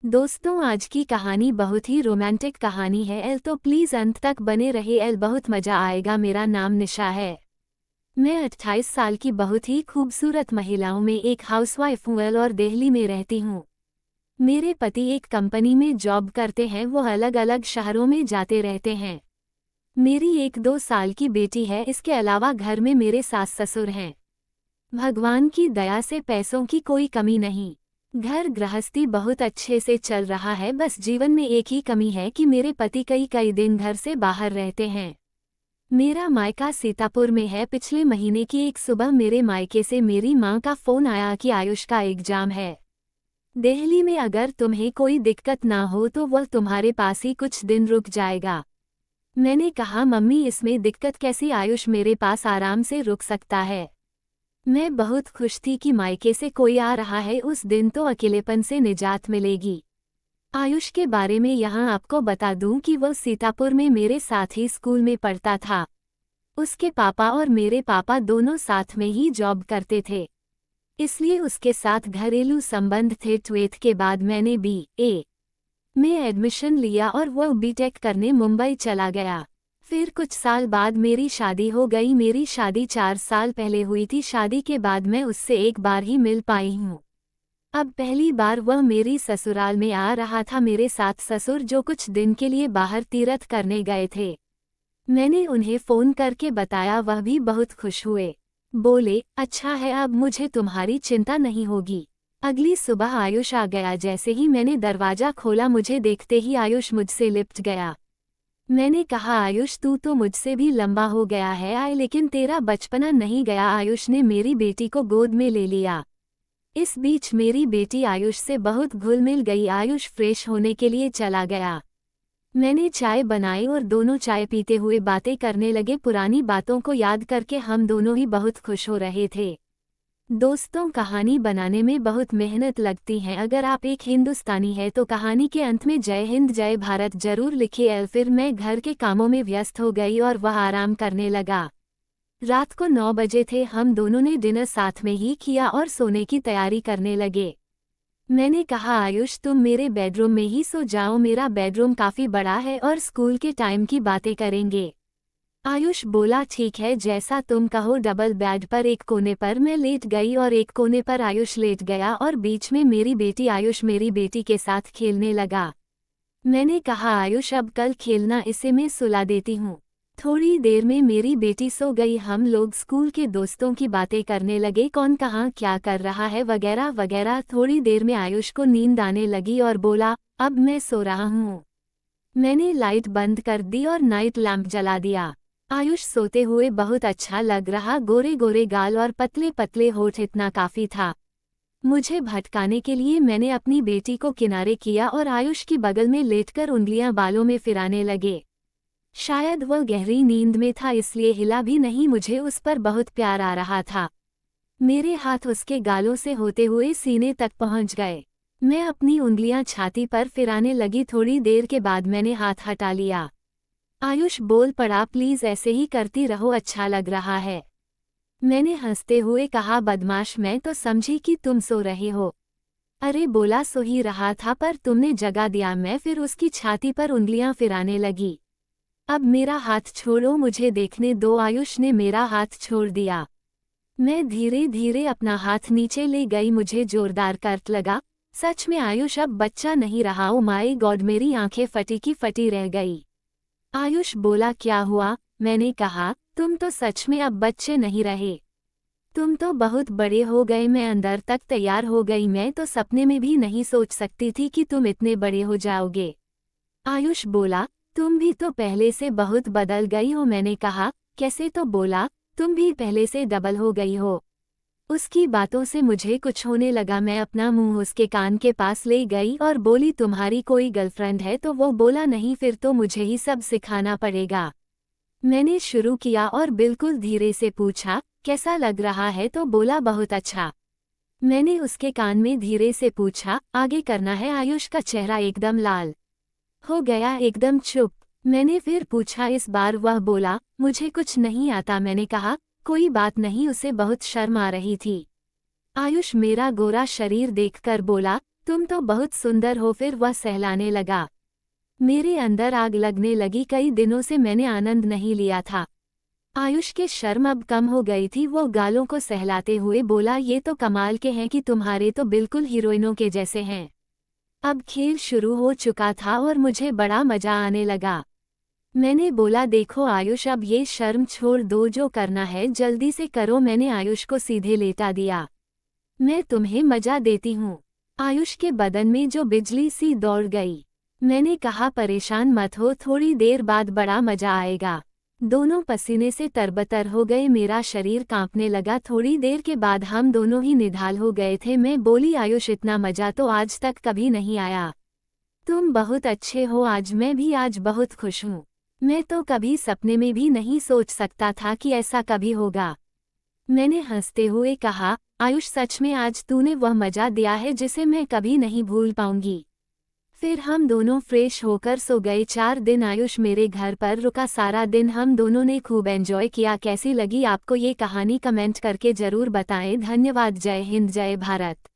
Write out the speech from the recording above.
दोस्तों, आज की कहानी बहुत ही रोमांटिक कहानी है एल, तो प्लीज़ अंत तक बने रहे एल, बहुत मज़ा आएगा। मेरा नाम निशा है। मैं 28 साल की बहुत ही खूबसूरत महिलाओं में एक हाउसवाइफ हूँ एल, और दिल्ली में रहती हूँ। मेरे पति एक कंपनी में जॉब करते हैं, वो अलग अलग शहरों में जाते रहते हैं। मेरी एक 2 साल की बेटी है, इसके अलावा घर में मेरे सास ससुर हैं। भगवान की दया से पैसों की कोई कमी नहीं। घर गृहस्थी बहुत अच्छे से चल रहा है, बस जीवन में एक ही कमी है कि मेरे पति कई कई दिन घर से बाहर रहते हैं। मेरा मायका सीतापुर में है। पिछले महीने की एक सुबह मेरे मायके से मेरी माँ का फ़ोन आया कि आयुष का एग्जाम है दिल्ली में, अगर तुम्हें कोई दिक्कत ना हो तो वह तुम्हारे पास ही कुछ दिन रुक जाएगा। मैंने कहा, मम्मी इसमें दिक्कत कैसी, आयुष मेरे पास आराम से रुक सकता है। मैं बहुत खुश थी कि मायके से कोई आ रहा है, उस दिन तो अकेलेपन से निजात मिलेगी। आयुष के बारे में यहाँ आपको बता दूं कि वह सीतापुर में मेरे साथ ही स्कूल में पढ़ता था। उसके पापा और मेरे पापा दोनों साथ में ही जॉब करते थे, इसलिए उसके साथ घरेलू संबंध थे। 12th के बाद मैंने BA में एडमिशन लिया और वह बीटेक करने मुंबई चला गया। फिर कुछ साल बाद मेरी शादी हो गई। मेरी शादी 4 साल पहले हुई थी। शादी के बाद मैं उससे एक बार ही मिल पाई हूँ। अब पहली बार वह मेरी ससुराल में आ रहा था, मेरे साथ ससुर जो कुछ दिन के लिए बाहर तीर्थ करने गए थे। मैंने उन्हें फ़ोन करके बताया, वह भी बहुत खुश हुए। बोले, अच्छा है, अब मुझे तुम्हारी चिंता नहीं होगी। अगली सुबह आयुष आ गया। जैसे ही मैंने दरवाज़ा खोला, मुझे देखते ही आयुष मुझसे लिपट गया। मैंने कहा, आयुष तू तो मुझसे भी लंबा हो गया है लेकिन तेरा बचपना नहीं गया। आयुष ने मेरी बेटी को गोद में ले लिया। इस बीच मेरी बेटी आयुष से बहुत घुल मिल गई। आयुष फ्रेश होने के लिए चला गया। मैंने चाय बनाई और दोनों चाय पीते हुए बातें करने लगे। पुरानी बातों को याद करके हम दोनों ही बहुत खुश हो रहे थे। दोस्तों, कहानी बनाने में बहुत मेहनत लगती है। अगर आप एक हिंदुस्तानी है तो कहानी के अंत में जय हिंद जय भारत जरूर लिखिए। फिर मैं घर के कामों में व्यस्त हो गई और वह आराम करने लगा। रात को 9 बजे थे। हम दोनों ने डिनर साथ में ही किया और सोने की तैयारी करने लगे। मैंने कहा, आयुष तुम मेरे बेडरूम में ही सो जाओ, मेरा बेडरूम काफ़ी बड़ा है और स्कूल के टाइम की बातें करेंगे। आयुष बोला, ठीक है, जैसा तुम कहो। डबल बेड पर एक कोने पर मैं लेट गई और एक कोने पर आयुष लेट गया और बीच में मेरी बेटी। आयुष मेरी बेटी के साथ खेलने लगा। मैंने कहा, आयुष अब कल खेलना, इसे मैं सुला देती हूँ। थोड़ी देर में मेरी बेटी सो गई। हम लोग स्कूल के दोस्तों की बातें करने लगे, कौन कहाँ क्या कर रहा है वगैरह वगैरह। थोड़ी देर में आयुष को नींद आने लगी और बोला, अब मैं सो रहा हूँ। मैंने लाइट बंद कर दी और नाइट लैंप जला दिया। आयुष सोते हुए बहुत अच्छा लग रहा। गोरे गोरे गाल और पतले पतले होठ, इतना काफ़ी था। मुझे भटकाने के लिए मैंने अपनी बेटी को किनारे किया और आयुष की बगल में लेटकर उंगलियां बालों में फिराने लगे। शायद वह गहरी नींद में था, इसलिए हिला भी नहीं। मुझे उस पर बहुत प्यार आ रहा था। मेरे हाथ उसके गालों से होते हुए सीने तक पहुंच गए। मैं अपनी उंगलियां छाती पर फिराने लगी। थोड़ी देर के बाद मैंने हाथ हटा लिया। आयुष बोल पड़ा, प्लीज़ ऐसे ही करती रहो, अच्छा लग रहा है। मैंने हंसते हुए कहा, बदमाश, मैं तो समझी कि तुम सो रहे हो। अरे बोला, सो ही रहा था पर तुमने जगा दिया। मैं फिर उसकी छाती पर उंगलियां फिराने लगी। अब मेरा हाथ छोड़ो, मुझे देखने दो। आयुष ने मेरा हाथ छोड़ दिया। मैं धीरे धीरे अपना हाथ नीचे ले गई। मुझे जोरदार करंट लगा। सच में आयुष अब बच्चा नहीं रहा। ओ माय गॉड, मेरी आंखें फटी की फटी रह गई। आयुष बोला, क्या हुआ? मैंने कहा, तुम तो सच में अब बच्चे नहीं रहे, तुम तो बहुत बड़े हो गए। मैं अंदर तक तैयार हो गई। मैं तो सपने में भी नहीं सोच सकती थी कि तुम इतने बड़े हो जाओगे। आयुष बोला, तुम भी तो पहले से बहुत बदल गई हो। मैंने कहा, कैसे? तो बोला, तुम भी पहले से डबल हो गई हो। उसकी बातों से मुझे कुछ होने लगा। मैं अपना मुंह उसके कान के पास ले गई और बोली, तुम्हारी कोई गर्लफ्रेंड है? तो वो बोला, नहीं। फिर तो मुझे ही सब सिखाना पड़ेगा। मैंने शुरू किया और बिल्कुल धीरे से पूछा, कैसा लग रहा है? तो बोला, बहुत अच्छा। मैंने उसके कान में धीरे से पूछा, आगे करना है? आयुष का चेहरा एकदम लाल हो गया, एकदम चुप। मैंने फिर पूछा, इस बार वह बोला, मुझे कुछ नहीं आता। मैंने कहा, कोई बात नहीं। उसे बहुत शर्म आ रही थी। आयुष मेरा गोरा शरीर देखकर बोला, तुम तो बहुत सुंदर हो। फिर वह सहलाने लगा। मेरे अंदर आग लगने लगी। कई दिनों से मैंने आनंद नहीं लिया था। आयुष के शर्म अब कम हो गई थी। वो गालों को सहलाते हुए बोला, ये तो कमाल के हैं कि तुम्हारे तो बिल्कुल हीरोइनों के जैसे हैं। अब खेल शुरू हो चुका था और मुझे बड़ा मजा आने लगा। मैंने बोला, देखो आयुष, अब ये शर्म छोड़ दो, जो करना है जल्दी से करो। मैंने आयुष को सीधे लेटा दिया। मैं तुम्हें मजा देती हूँ। आयुष के बदन में जो बिजली सी दौड़ गई। मैंने कहा, परेशान मत हो, थोड़ी देर बाद बड़ा मजा आएगा। दोनों पसीने से तरबतर हो गए। मेरा शरीर कांपने लगा। थोड़ी देर के बाद हम दोनों ही निढाल हो गए थे। मैं बोली, आयुष, इतना मजा तो आज तक कभी नहीं आया। तुम बहुत अच्छे हो आज। मैं भी आज बहुत खुश हूँ। मैं तो कभी सपने में भी नहीं सोच सकता था कि ऐसा कभी होगा। मैंने हंसते हुए कहा, आयुष, सच में आज तूने वह मजा दिया है जिसे मैं कभी नहीं भूल पाऊंगी। फिर हम दोनों फ्रेश होकर सो गए। 4 दिन आयुष मेरे घर पर रुका। सारा दिन हम दोनों ने खूब एंजॉय किया। कैसी लगी आपको ये कहानी कमेंट करके जरूर बताएं। धन्यवाद। जय हिंद, जय भारत।